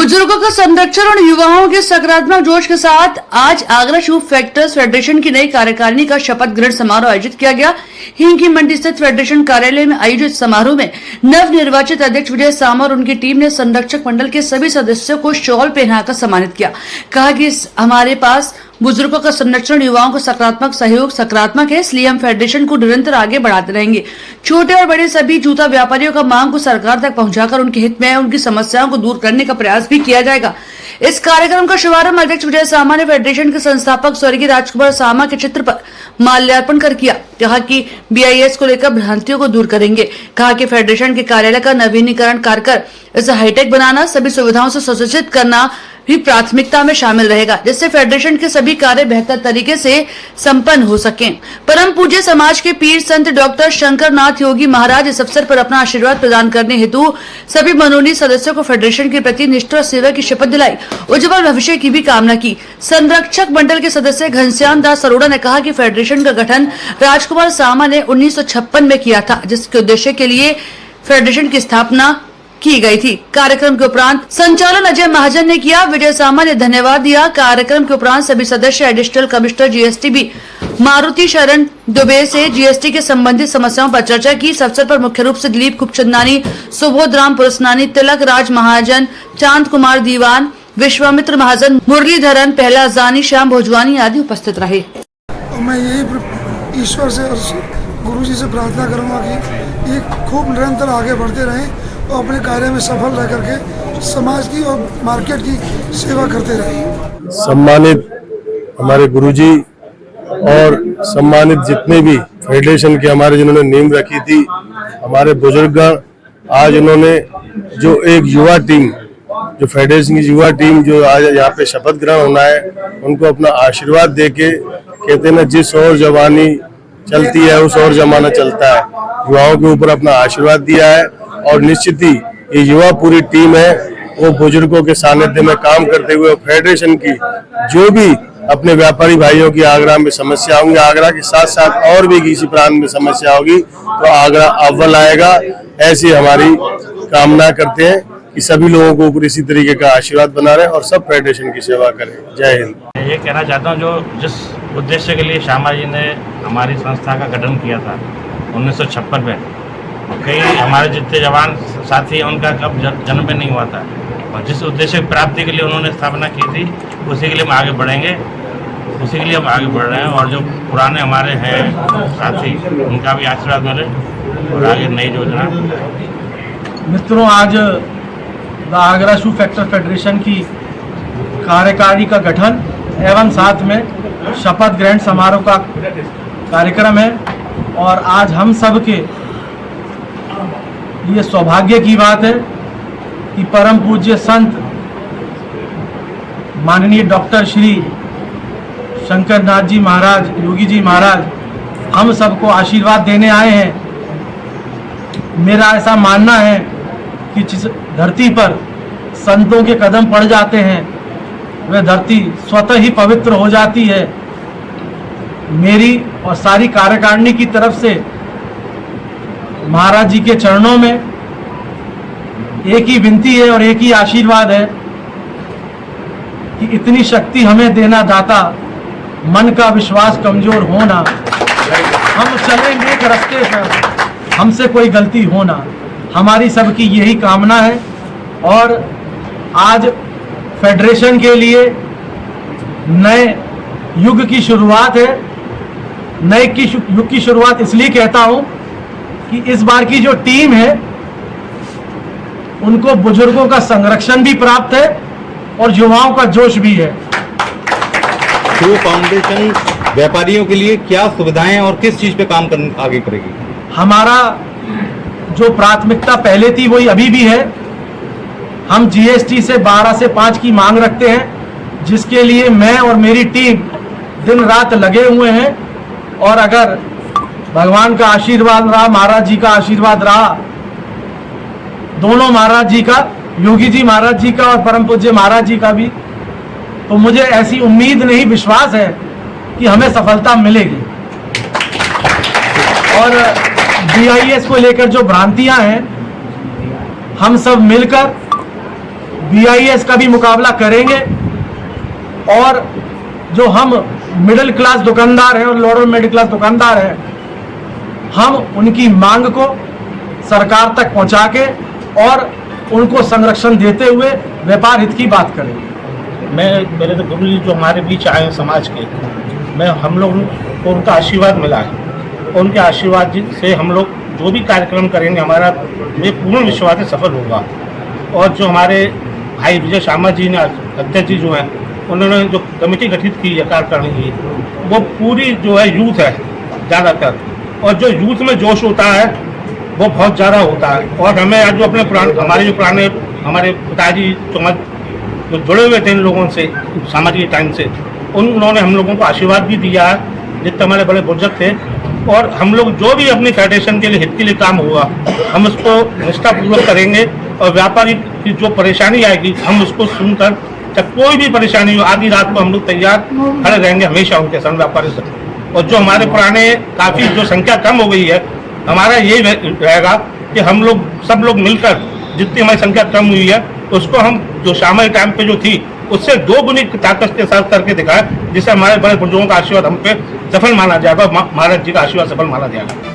बुजुर्गों का संरक्षण और युवाओं के सकारात्मक जोश के साथ आज आगरा शू फैक्टर्स फेडरेशन की नई कार्यकारिणी का शपथ ग्रहण समारोह आयोजित किया गया। हिंग की मंडी स्थित फेडरेशन कार्यालय में आयोजित समारोह में नव निर्वाचित अध्यक्ष विजय सामा और उनकी टीम ने संरक्षक मंडल के सभी सदस्यों को शॉल पहनाकर सम्मानित किया। कहा कि हमारे पास बुजुर्गों का संरक्षण, युवाओं को सकारात्मक सहयोग सकारात्मक है, इसलिए हम फेडरेशन को निरंतर आगे बढ़ाते रहेंगे। छोटे और बड़े सभी जूता व्यापारियों का मांग को सरकार तक पहुंचाकर उनके हित में उनकी समस्याओं को दूर करने का प्रयास भी किया जाएगा। इस कार्यक्रम का शुभारंभ अध्यक्ष विजय सामा ने फेडरेशन के संस्थापक स्वर्गीय राजकुमार सामा के चित्र पर माल्यार्पण कर किया। कहा कि BIS को लेकर भ्रांतियों को दूर करेंगे। कहा कि फेडरेशन के कार्यालय का नवीनीकरण कर इसे हाईटेक बनाना, सभी सुविधाओं से सुसज्जित करना भी प्राथमिकता में शामिल रहेगा, जिससे फेडरेशन के सभी कार्य बेहतर तरीके से संपन्न हो सकें। परम पूज्य समाज के पीर संत डॉक्टर शंकरनाथ योगी महाराज इस अवसर पर अपना आशीर्वाद प्रदान करने हेतु सभी मनोनीत सदस्यों को फेडरेशन के प्रति निष्ठा और सेवा की शपथ दिलाई, उज्जवल भविष्य की भी कामना की। संरक्षक मंडल के सदस्य घनश्याम दास अरोड़ा ने कहा कि फेडरेशन का गठन राजकुमार सामा ने 1956 में किया था, जिसके उद्देश्य के लिए फेडरेशन की स्थापना की गई थी। कार्यक्रम के उपरांत संचालन अजय महाजन ने किया। विजय सामा ने धन्यवाद दिया। कार्यक्रम के उपरांत सभी सदस्य एडिशनल कमिश्नर GST भी मारुति शरण दुबे से GST के संबंधित समस्याओं पर चर्चा की। इस अवसर पर मुख्य रूप से दिलीप खुबचंदानी, सुबोध राम पुरस्नानी, तिलक राज महाजन, चांद कुमार दीवान, विश्वामित्र महाजन, मुरलीधरन पहला जानी, श्याम भोजवानी आदि उपस्थित रहे। मैं यही ईश्वर से और गुरु जी से प्रार्थना करूंगा कि ये खूब निरंतर आगे बढ़ते रहें और अपने कार्य में सफल रह करके समाज की और मार्केट की सेवा करते रहें। सम्मानित हमारे गुरुजी और सम्मानित जितने भी फेडरेशन के हमारे जिन्होंने नींव रखी थी, हमारे बुजुर्गगण, आज उन्होंने जो एक युवा टीम, जो फेडरेशन की युवा टीम जो आज यहाँ पे शपथ ग्रहण होना है, उनको अपना आशीर्वाद देके, कहते हैं ना, जिस ओर जवानी चलती है उस ओर जमाना चलता है, युवाओं के ऊपर अपना आशीर्वाद दिया है। और निश्चित ही ये युवा पूरी टीम है, वो बुजुर्गों के सानिध्य में काम करते हुए फेडरेशन की जो भी अपने व्यापारी भाइयों की आगरा में समस्या होंगी, आगरा के साथ साथ और भी किसी प्रांत में समस्या होगी तो आगरा अव्वल आएगा। ऐसी हमारी कामना करते हैं कि सभी लोगों को ऊपर इसी तरीके का आशीर्वाद बना रहे और सब फेडरेशन की सेवा करें। जय हिंद। ये कहना चाहता हूँ, जो जिस उद्देश्य के लिए श्यामा जी ने हमारी संस्था का गठन किया था 1956 में, कई हमारे जितने जवान साथी हैं उनका कब जन्म नहीं हुआ था, और जिस उद्देश्य की प्राप्ति के लिए उन्होंने स्थापना की थी उसी के लिए हम आगे बढ़ेंगे, उसी के लिए हम आगे बढ़ रहे हैं। और जो पुराने हमारे हैं साथी, उनका भी आशीर्वाद मिले और आगे नई योजना। मित्रों, आज the Agra shoe factor federation की कार्यकारिणी का गठन एवं साथ में शपथ ग्रहण समारोह का कार्यक्रम है, और आज हम सब के ये सौभाग्य की बात है कि परम पूज्य संत माननीय डॉक्टर श्री शंकरनाथ जी महाराज, योगी जी महाराज हम सबको आशीर्वाद देने आए हैं। मेरा ऐसा मानना है कि जिस धरती पर संतों के कदम पड़ जाते हैं वह धरती स्वतः ही पवित्र हो जाती है। मेरी और सारी कार्यकारिणी की तरफ से महाराज जी के चरणों में एक ही विनती है और एक ही आशीर्वाद है कि इतनी शक्ति हमें देना दाता, मन का विश्वास कमजोर होना, हम चलेंगे एक रास्ते पर, हमसे कोई गलती होना, हमारी सबकी यही कामना है। और आज फेडरेशन के लिए नए युग की शुरुआत है। नए युग की शुरुआत इसलिए कहता हूं कि इस बार की जो टीम है उनको बुजुर्गों का संरक्षण भी प्राप्त है और युवाओं का जोश भी है। शू फाउंडेशन व्यापारियों के लिए क्या सुविधाएं और किस चीज पे काम करने आगे करेगी? हमारा जो प्राथमिकता पहले थी वही अभी भी है। हम GST से 12 से 5 की मांग रखते हैं, जिसके लिए मैं और मेरी टीम दिन रात लगे हुए हैं। और अगर भगवान का आशीर्वाद रहा, महाराज जी का आशीर्वाद रहा, दोनों महाराज जी का, योगी जी महाराज जी का और परम पूज्य महाराज जी का भी, तो मुझे ऐसी उम्मीद नहीं, विश्वास है कि हमें सफलता मिलेगी। और BIS को लेकर जो भ्रांतियां हैं, हम सब मिलकर BIS का भी मुकाबला करेंगे और जो हम मिडिल क्लास दुकानदार हैं और लोअर मिडिल क्लास दुकानदार हैं, हम उनकी मांग को सरकार तक पहुंचा के और उनको संरक्षण देते हुए व्यापार हित की बात करेंगे। मैं पहले तो गुरु जी जो हमारे बीच आए हैं समाज के, मैं हम लोग को उनका आशीर्वाद मिला है और उनके आशीर्वाद से हम लोग जो भी कार्यक्रम करेंगे हमारा ये पूर्ण विश्वास से सफल होगा। और जो हमारे भाई विजय शर्मा जी ने अध्यक्ष जी जो हैं उन्होंने जो कमेटी गठित की है कार्यकारिणी की, वो पूरी जो है यूथ है ज़्यादातर, और जो यूथ में जोश होता है वो बहुत ज़्यादा होता है। और हमें आज जो अपने पुराने हमारे पिताजी जो जुड़े हुए थे इन लोगों से सामाजिक टाइम से, उन्होंने हम लोगों को आशीर्वाद भी दिया है जितने हमारे बड़े बुजुर्ग थे। और हम लोग जो भी अपनी फेडरेशन के लिए हित के लिए काम हुआ हम उसको निष्ठापूर्वक करेंगे और व्यापारी की जो परेशानी आएगी हम उसको सुनकर, चाहे कोई भी परेशानी हो, आधी रात को हम लोग तैयार खड़े रहेंगे हमेशा उनके संग व्यापारी से। और जो हमारे पुराने काफ़ी जो संख्या कम हो गई है, हमारा यही रहेगा कि हम लोग सब लोग मिलकर जितनी हमारी संख्या कम हुई है उसको हम जो शामिल टाइम पे जो थी उससे 2 गुनी ताकत के साथ करके दिखाए, जिससे हमारे बड़े बुजुर्गों का आशीर्वाद हम पे सफल माना जाएगा, महाराज जी का आशीर्वाद सफल माना जाएगा।